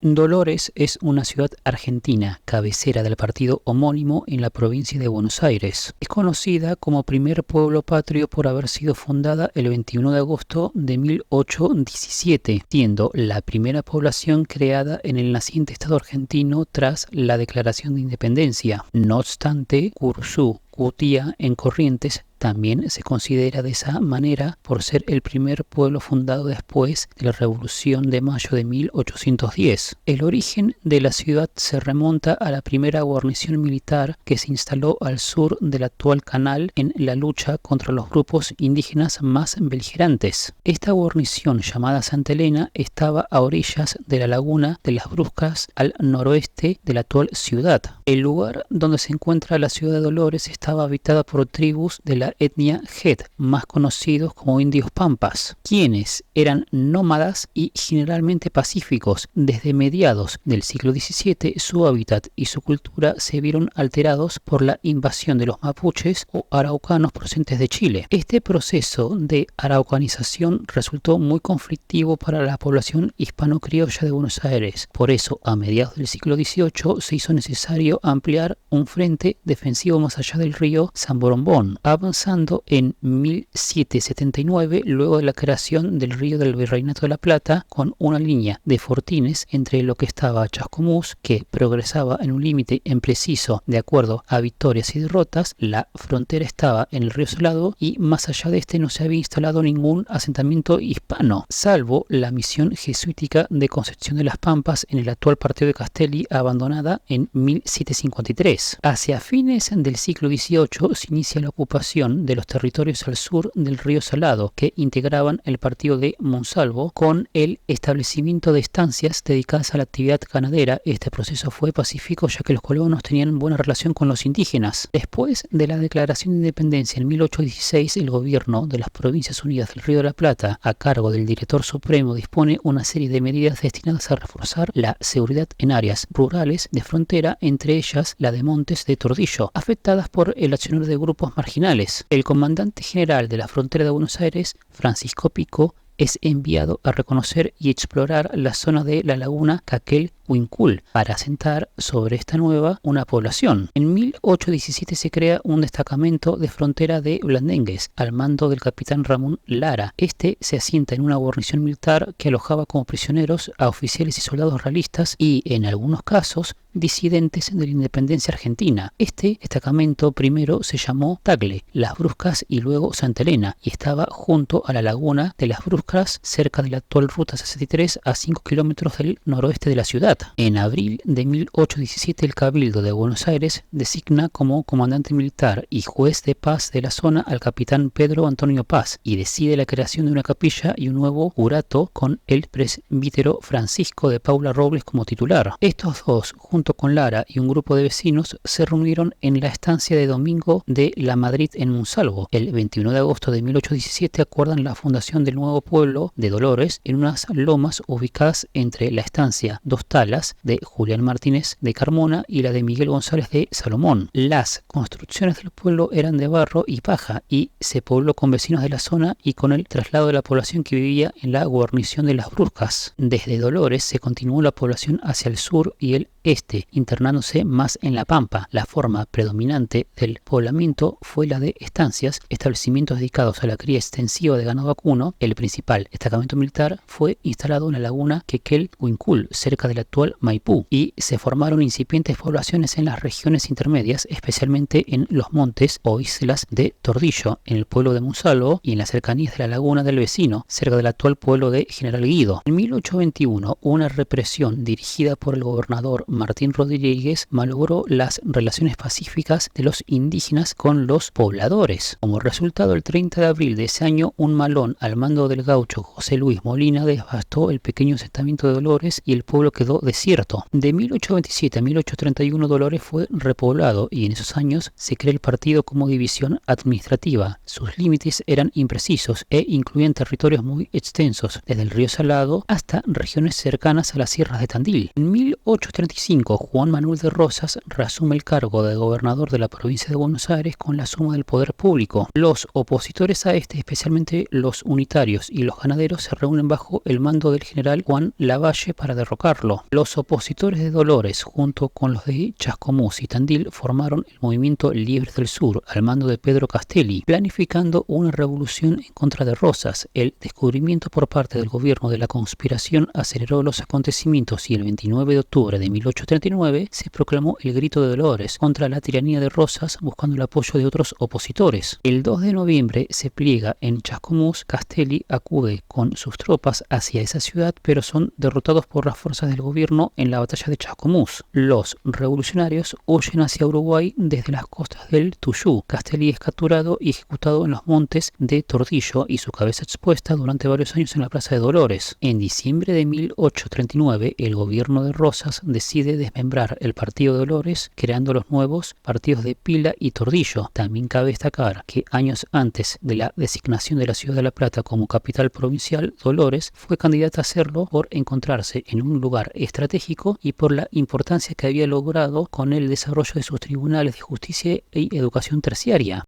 Dolores es una ciudad argentina, cabecera del partido homónimo en la provincia de Buenos Aires. Es conocida como primer pueblo patrio por haber sido fundada el 21 de agosto de 1817, siendo la primera población creada en el naciente Estado argentino tras la Declaración de Independencia. No obstante, Curzú, Cutía en Corrientes también se considera de esa manera por ser el primer pueblo fundado después de la Revolución de Mayo de 1810. El origen de la ciudad se remonta a la primera guarnición militar que se instaló al sur del actual canal en la lucha contra los grupos indígenas más beligerantes. Esta guarnición, llamada Santa Elena, estaba a orillas de la laguna de las Bruscas al noroeste de la actual ciudad. El lugar donde se encuentra la ciudad de Dolores estaba habitada por tribus de la etnia Het, más conocidos como indios pampas, quienes eran nómadas y generalmente pacíficos. Desde mediados del siglo XVII su hábitat y su cultura se vieron alterados por la invasión de los mapuches o araucanos procedentes de Chile. Este proceso de araucanización resultó muy conflictivo para la población hispano-criolla de Buenos Aires. Por eso, a mediados del siglo XVIII se hizo necesario ampliar un frente defensivo más allá del río San Borombón, avanzando en 1779 luego de la creación del río del Virreinato de la Plata con una línea de fortines entre lo que estaba Chascomús, que progresaba en un límite impreciso de acuerdo a victorias y derrotas. La frontera estaba en el río Salado y más allá de este no se había instalado ningún asentamiento hispano, salvo la misión jesuítica de Concepción de las Pampas en el actual partido de Castelli, abandonada en 1753. Hacia fines del siglo XVIII se inicia la ocupación de los territorios al sur del río Salado, que integraban el partido de Monsalvo, con el establecimiento de estancias dedicadas a la actividad ganadera. Este proceso fue pacífico ya que los colonos tenían buena relación con los indígenas. Después de la declaración de independencia en 1816, el gobierno de las Provincias Unidas del Río de la Plata, a cargo del director supremo, dispone una serie de medidas destinadas a reforzar la seguridad en áreas rurales de frontera, entre ellas la de Montes de Tordillo, afectadas por el accionar de grupos marginales. El comandante general de la frontera de Buenos Aires, Francisco Pico, es enviado a reconocer y explorar la zona de la laguna Caquel-Huincul para asentar sobre esta nueva una población. En 1817 se crea un destacamento de frontera de blandengues al mando del capitán Ramón Lara. Este se asienta en una guarnición militar que alojaba como prisioneros a oficiales y soldados realistas y, en algunos casos, disidentes de la independencia argentina. Este destacamento primero se llamó Tagle, Las Bruscas y luego Santa Elena, y estaba junto a la laguna de Las Bruscas, cerca de la actual Ruta 63, a 5 kilómetros del noroeste de la ciudad. En abril de 1817 el Cabildo de Buenos Aires designa como comandante militar y juez de paz de la zona al capitán Pedro Antonio Paz y decide la creación de una capilla y un nuevo curato con el presbítero Francisco de Paula Robles como titular. Estos dos, junto con Lara y un grupo de vecinos, se reunieron en la estancia de Domingo de la Madrid en Monsalvo. El 21 de agosto de 1817 acuerdan la fundación del nuevo pueblo de Dolores en unas lomas ubicadas entre la estancia Dos Talas de Julián Martínez de Carmona y la de Miguel González de Salomón. Las construcciones del pueblo eran de barro y paja y se pobló con vecinos de la zona y con el traslado de la población que vivía en la guarnición de Las Bruscas. Desde Dolores se continuó la población hacia el sur y el este, internándose más en la pampa. La forma predominante del poblamiento fue la de estancias, establecimientos dedicados a la cría extensiva de ganado vacuno. El principal destacamento militar fue instalado en la laguna Quequel-Huincul, cerca del actual Maipú, y se formaron incipientes poblaciones en las regiones intermedias, especialmente en los montes o islas de Tordillo, en el pueblo de Monsalvo y en las cercanías de la laguna del vecino, cerca del actual pueblo de General Guido. En 1821, una represión dirigida por el gobernador Martín Rodríguez malogró las relaciones pacíficas de los indígenas con los pobladores. Como resultado, el 30 de abril de ese año, un malón al mando del gaucho José Luis Molina devastó el pequeño asentamiento de Dolores y el pueblo quedó desierto. De 1827 a 1831 Dolores fue repoblado y en esos años se creó el partido como división administrativa. Sus límites eran imprecisos e incluían territorios muy extensos, desde el río Salado hasta regiones cercanas a las sierras de Tandil. En 1835 Juan Manuel de Rosas reasume el cargo de gobernador de la provincia de Buenos Aires con la suma del poder público. Los opositores a este, especialmente los unitarios y y los ganaderos se reúnen bajo el mando del general Juan Lavalle para derrocarlo. Los opositores de Dolores, junto con los de Chascomús y Tandil, formaron el movimiento Libres del Sur, al mando de Pedro Castelli, planificando una revolución en contra de Rosas. El descubrimiento por parte del gobierno de la conspiración aceleró los acontecimientos y el 29 de octubre de 1839 se proclamó el Grito de Dolores contra la tiranía de Rosas, buscando el apoyo de otros opositores. El 2 de noviembre se pliega en Chascomús. Castelli acude con sus tropas hacia esa ciudad, pero son derrotados por las fuerzas del gobierno en la batalla de Chascomús. Los revolucionarios huyen hacia Uruguay desde las costas del Tuyú. Castelli es capturado y ejecutado en los montes de Tordillo y su cabeza expuesta durante varios años en la Plaza de Dolores. En diciembre de 1839, el gobierno de Rosas decide desmembrar el partido de Dolores, creando los nuevos partidos de Pila y Tordillo. También cabe destacar que años antes de la designación de la ciudad de La Plata como capital provincial, Dolores fue candidata a hacerlo por encontrarse en un lugar estratégico y por la importancia que había logrado con el desarrollo de sus tribunales de justicia y educación terciaria.